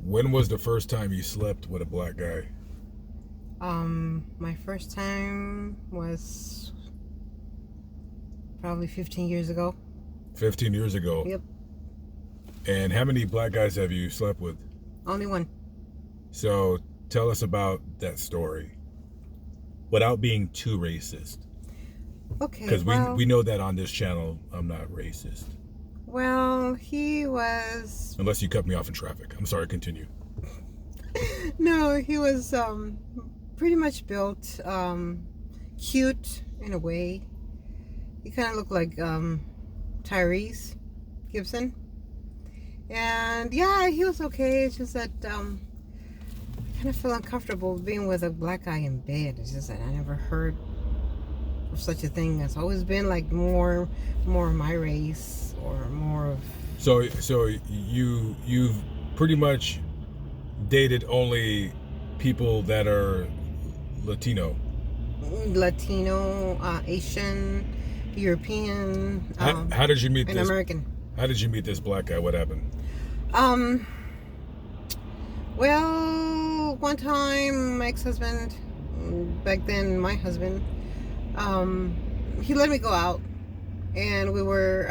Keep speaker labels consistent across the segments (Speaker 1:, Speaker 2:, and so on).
Speaker 1: When was the first time you slept with a black guy?
Speaker 2: My first time was probably 15 years ago.
Speaker 1: 15 years ago.
Speaker 2: Yep.
Speaker 1: And how many black guys have you slept with?
Speaker 2: Only one.
Speaker 1: So tell us about that story without being too racist.
Speaker 2: Okay.
Speaker 1: Because
Speaker 2: well,
Speaker 1: we know that on this channel, I'm not racist.
Speaker 2: Well, he was.
Speaker 1: Unless you cut me off in traffic. I'm sorry, continue.
Speaker 2: No, he was pretty much built, cute in a way. He kind of looked like Tyrese Gibson. And yeah, he was okay. It's just that I kind of feel uncomfortable being with a black guy in bed. It's just that I never heard of such a thing. It's always been like more my race or more of.
Speaker 1: So you've pretty much dated only people that are Latino,
Speaker 2: Asian, European,
Speaker 1: how did you meet
Speaker 2: and
Speaker 1: this
Speaker 2: American.
Speaker 1: How did you meet this black guy? What happened?
Speaker 2: Well, one time my ex-husband, back then my husband, he let me go out, and we were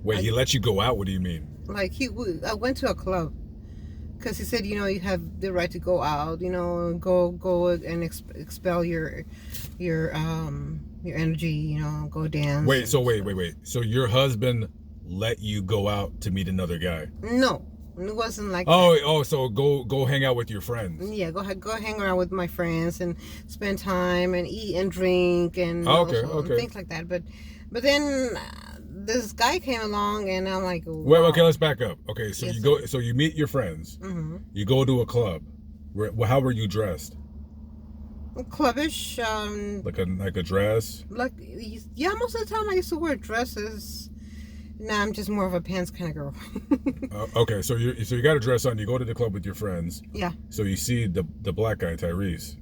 Speaker 1: Wait, he let you go out? What do you mean?
Speaker 2: like I went to a club because he said, you have the right to go out, go and expel your energy, go dance.
Speaker 1: Wait, so wait. So your husband let you go out to meet another guy?
Speaker 2: No, it wasn't like
Speaker 1: that. So go hang out with your friends.
Speaker 2: Yeah, go hang around with my friends and spend time and eat and drink and
Speaker 1: okay.
Speaker 2: things like that. But then this guy came along and I'm like, wow.
Speaker 1: Wait, okay, let's back up. Okay, so
Speaker 2: yes,
Speaker 1: you go, so you meet your friends.
Speaker 2: Mm-hmm.
Speaker 1: You go to a club. How were you dressed?
Speaker 2: Clubbish.
Speaker 1: Like a dress.
Speaker 2: Like, yeah, most of the time I used to wear dresses. Now I'm just more of a pants kind of girl.
Speaker 1: Okay, so you got a dress on. You go to the club with your friends.
Speaker 2: Yeah.
Speaker 1: So you see the black guy, Tyrese.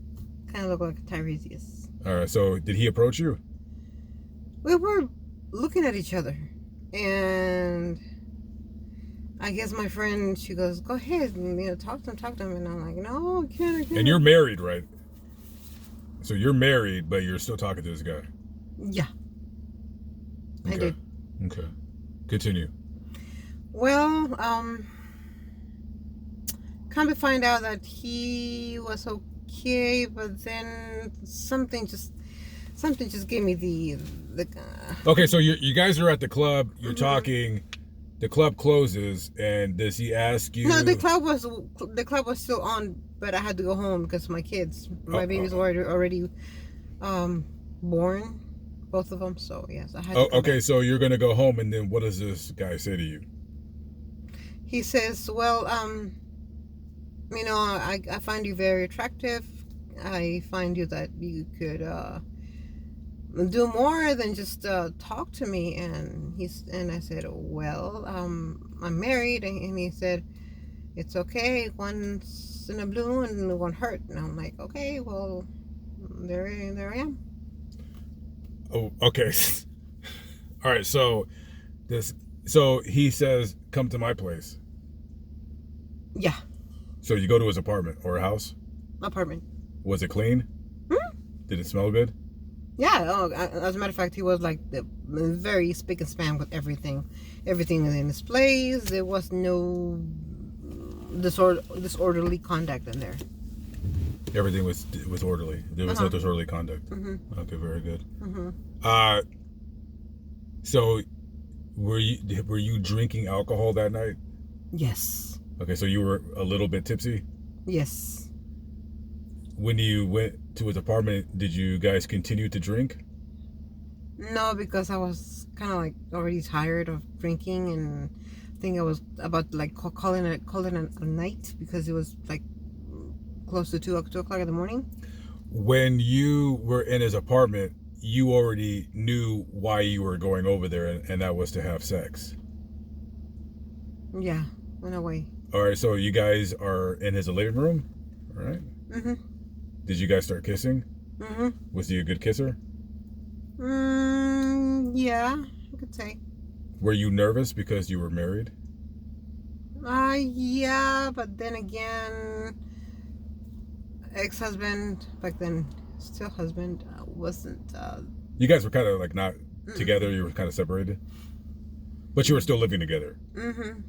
Speaker 2: Kind of look like Tyrese, yes.
Speaker 1: All right. So did he approach you?
Speaker 2: We were looking at each other, and I guess my friend, she goes, "Go ahead, and talk to him," and I'm like, "No, I can't."
Speaker 1: And you're married, right? So you're married, but you're still talking to this guy.
Speaker 2: Yeah.
Speaker 1: Okay.
Speaker 2: I did.
Speaker 1: Okay. Continue.
Speaker 2: Well, come to find out that he was okay, but then something just gave me the.
Speaker 1: Okay, so you guys are at the club. You're talking. The club closes, and does he ask you?
Speaker 2: No, the club was still on, but I had to go home because my kids, my babies were already born, both of them. So yes, I had to go
Speaker 1: okay,
Speaker 2: back.
Speaker 1: so you're gonna go home, and then what does this guy say to you?
Speaker 2: He says, "Well, I find you very attractive. I find you that you could do more than just talk to me." And I said, "Well, I'm married," and he said, "It's okay. Once in a blue moon, it won't hurt." And I'm like, "Okay, well, there I am."
Speaker 1: Oh, okay. All right. So he says, "Come to my place."
Speaker 2: Yeah.
Speaker 1: So you go to his apartment or a house?
Speaker 2: Apartment.
Speaker 1: Was it clean? Did it smell good?
Speaker 2: Yeah. Oh, as a matter of fact, he was like very spick and span with everything. Everything was in his place. There was no disorderly conduct in there.
Speaker 1: Everything was orderly. There was no disorderly conduct.
Speaker 2: Mm-hmm.
Speaker 1: Okay, very good.
Speaker 2: Mm-hmm.
Speaker 1: So were you drinking alcohol that night?
Speaker 2: Yes.
Speaker 1: Okay, so you were a little bit tipsy?
Speaker 2: Yes.
Speaker 1: When you went to his apartment, did you guys continue to drink?
Speaker 2: No, because I was kind of like already tired of drinking, and I think I was about like calling it a night because it was like close to 2 o'clock in the morning.
Speaker 1: When you were in his apartment, you already knew why you were going over there, and that was to have sex.
Speaker 2: Yeah, in a way.
Speaker 1: All right, so you guys are in his living room, all right?
Speaker 2: Mm-hmm.
Speaker 1: Did you guys start kissing?
Speaker 2: Mm-hmm.
Speaker 1: Was he a good kisser?
Speaker 2: Yeah, I could say.
Speaker 1: Were you nervous because you were married?
Speaker 2: Yeah, but then again, ex-husband, back then, still husband, wasn't.
Speaker 1: You guys were kind of like not
Speaker 2: Mm-mm.
Speaker 1: together. You were kind of separated, but you were still living together.
Speaker 2: Mm-hmm.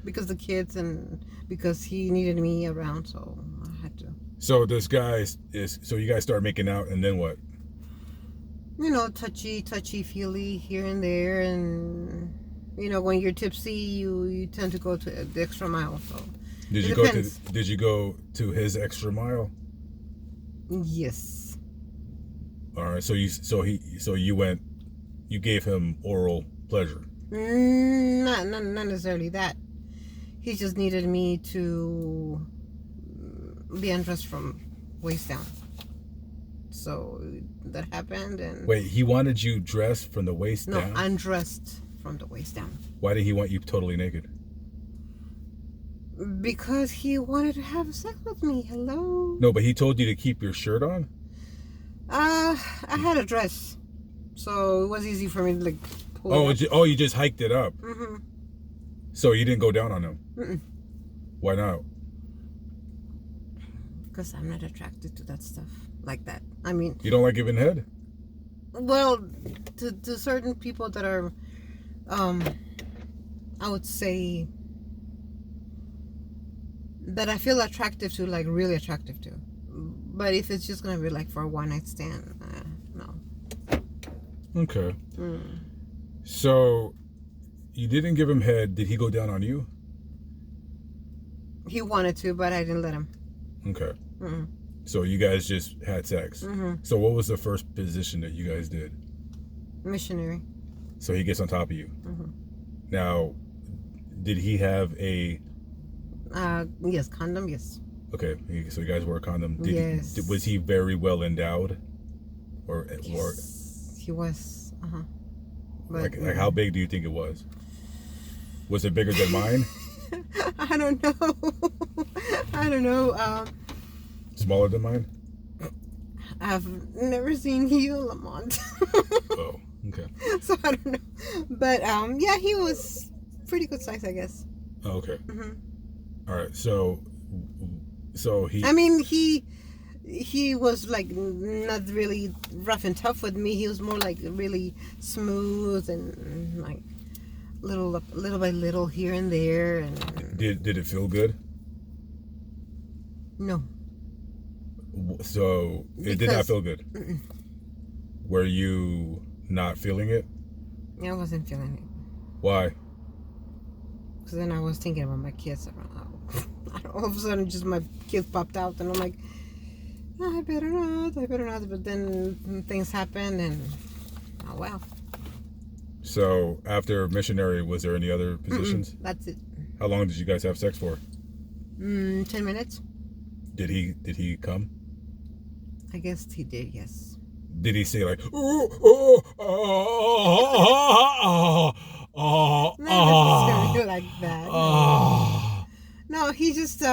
Speaker 2: Because the kids and because he needed me around, so I had to.
Speaker 1: So this guy is. So you guys start making out, and then what?
Speaker 2: You know, touchy feely here and there, and you know, when you're tipsy, you tend to go to the extra mile. So
Speaker 1: Did
Speaker 2: it
Speaker 1: you
Speaker 2: depends.
Speaker 1: go to? Did you go to his extra mile?
Speaker 2: Yes.
Speaker 1: All right. So you went. You gave him oral pleasure.
Speaker 2: Not necessarily that. He just needed me to be undressed from waist down. So that happened, and
Speaker 1: Wait, he wanted you dressed from the waist
Speaker 2: no,
Speaker 1: down?
Speaker 2: undressed from the waist down.
Speaker 1: Why did he want you totally naked?
Speaker 2: Because he wanted to have sex with me. Hello.
Speaker 1: No, but he told you to keep your shirt on?
Speaker 2: I had a dress, so it was easy for me to like pull it up.
Speaker 1: You just hiked it up.
Speaker 2: Mm-hmm.
Speaker 1: So you didn't go down on him?
Speaker 2: Mm-mm.
Speaker 1: Why not?
Speaker 2: Because I'm not attracted to that stuff like that. I mean,
Speaker 1: You don't like giving head?
Speaker 2: well, to certain people that are, I would say that I feel attractive to, like really attractive to. But if it's just gonna be like for a one night stand, no.
Speaker 1: Okay.
Speaker 2: Mm.
Speaker 1: So you didn't give him head. Did he go down on you?
Speaker 2: He wanted to, but I didn't let him.
Speaker 1: Okay.
Speaker 2: Mm-mm.
Speaker 1: So you guys just had sex.
Speaker 2: Mm-hmm.
Speaker 1: So what was the first position that you guys did?
Speaker 2: Missionary.
Speaker 1: So he gets on top of you.
Speaker 2: Mm-hmm.
Speaker 1: Now, did he have a...
Speaker 2: Yes, condom. Yes.
Speaker 1: Okay, so you guys wore a condom.
Speaker 2: Yes.
Speaker 1: Was he very well endowed? Or
Speaker 2: Yes. He was. Uh-huh. But,
Speaker 1: like how big do you think it was? Was it bigger than mine?
Speaker 2: I don't know. I don't know.
Speaker 1: Smaller than mine?
Speaker 2: I've never seen you, Lamont.
Speaker 1: Oh, okay.
Speaker 2: So I don't know. But yeah, he was pretty good size, I guess.
Speaker 1: Oh, okay.
Speaker 2: Mm-hmm.
Speaker 1: All right. So he...
Speaker 2: I mean, he was like not really rough and tough with me. He was more like really smooth and like little by little here and there. And
Speaker 1: Did it feel good?
Speaker 2: no.
Speaker 1: So it did not
Speaker 2: Because-
Speaker 1: feel good.
Speaker 2: Mm-mm.
Speaker 1: Were you not feeling it?
Speaker 2: I wasn't feeling it.
Speaker 1: Why?
Speaker 2: Because then I was thinking about my kids. All of a sudden, just my kids popped out, and I'm like, oh, I better not. But then things happened, and oh well.
Speaker 1: So after missionary, was there any other positions?
Speaker 2: That's it.
Speaker 1: How long did you guys have sex for?
Speaker 2: 10 minutes.
Speaker 1: Did he come?
Speaker 2: I guess he did. Yes.
Speaker 1: Did he say like, ooh, oh, oh, oh,
Speaker 2: Not necessarily like that.
Speaker 1: oh,
Speaker 2: No, he just he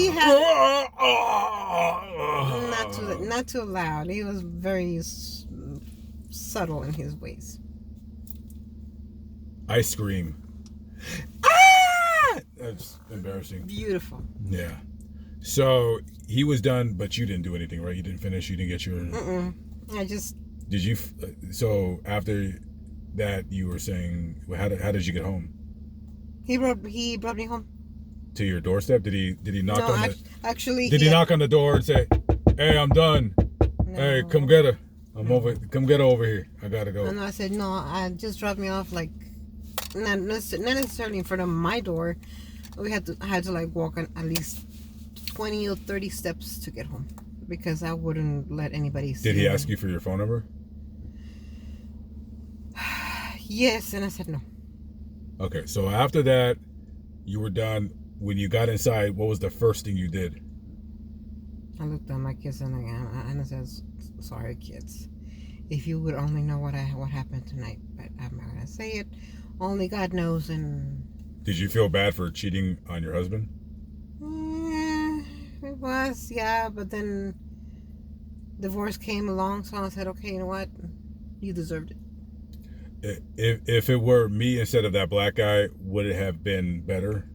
Speaker 2: had not too loud. He was very subtle in his ways.
Speaker 1: I scream. Ah! That's embarrassing.
Speaker 2: Beautiful.
Speaker 1: Yeah. So he was done, but you didn't do anything, right? You didn't finish. You didn't get your.
Speaker 2: Mm-mm. I just
Speaker 1: Did you? So after that, you were saying, how did you get home?
Speaker 2: he brought me home.
Speaker 1: To your doorstep? Did he knock
Speaker 2: No,
Speaker 1: on the?
Speaker 2: actually.
Speaker 1: Did he knock on the door and say, "Hey, I'm done.
Speaker 2: No.
Speaker 1: Hey, come get her. I'm over. Come get her over here. I gotta go."
Speaker 2: And I said no. I just dropped me off like not necessarily in front of my door. I had to like walk on at least 20 or 30 steps to get home because I wouldn't let anybody see.
Speaker 1: Did he
Speaker 2: me.
Speaker 1: ask you for your phone number?
Speaker 2: Yes, and I said no.
Speaker 1: Okay, so after that, you were done. When you got inside, what was the first thing you did?
Speaker 2: I looked at my kids and I said, "Sorry, kids. If you would only know what happened tonight, but I'm not gonna say it. Only God knows." And
Speaker 1: Did you feel bad for cheating on your husband?
Speaker 2: it was, yeah. But then divorce came along, so I said, "Okay, you know what? You deserved it."
Speaker 1: If it were me instead of that black guy, would it have been better?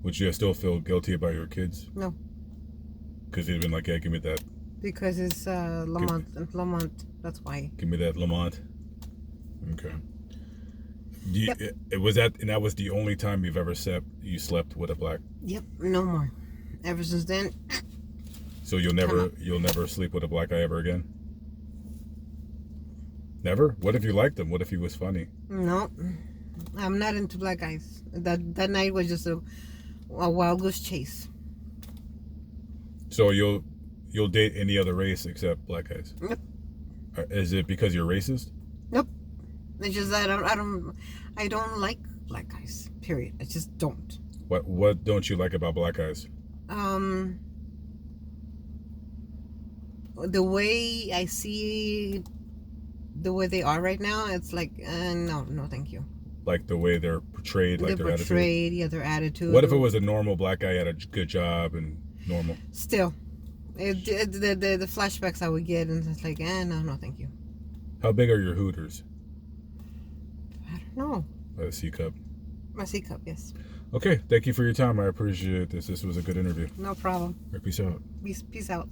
Speaker 1: Would you still feel guilty about your kids?
Speaker 2: No,
Speaker 1: Because you'd been like, yeah, give me that.
Speaker 2: because it's Lamont. Lamont. That's why.
Speaker 1: Give me that Lamont. Okay.
Speaker 2: Yep.
Speaker 1: It was that, and that was the only time you've ever slept with a black.
Speaker 2: Yep. No more. Ever since then.
Speaker 1: So you'll never sleep with a black guy ever again. Never. What if you liked him? What if he was funny?
Speaker 2: No, I'm not into black guys. That night was just a wild goose chase.
Speaker 1: So you'll date any other race except black guys?
Speaker 2: Yep.
Speaker 1: Is it because you're racist?
Speaker 2: Nope. It's just that I don't like black guys. Period. I just don't.
Speaker 1: What don't you like about black guys?
Speaker 2: The way I see the way they are right now, it's like no, thank you.
Speaker 1: Like the way they're portrayed, like
Speaker 2: They're
Speaker 1: their
Speaker 2: portrayed, yeah, their attitude.
Speaker 1: What if it was a normal black guy, had a good job and normal?
Speaker 2: Still, the flashbacks I would get, and it's like, no, thank you.
Speaker 1: How big are your hooters?
Speaker 2: I don't know.
Speaker 1: A C cup.
Speaker 2: My C cup, yes.
Speaker 1: Okay, thank you for your time. I appreciate this. This was a good interview.
Speaker 2: No problem.
Speaker 1: Peace out.
Speaker 2: Peace out.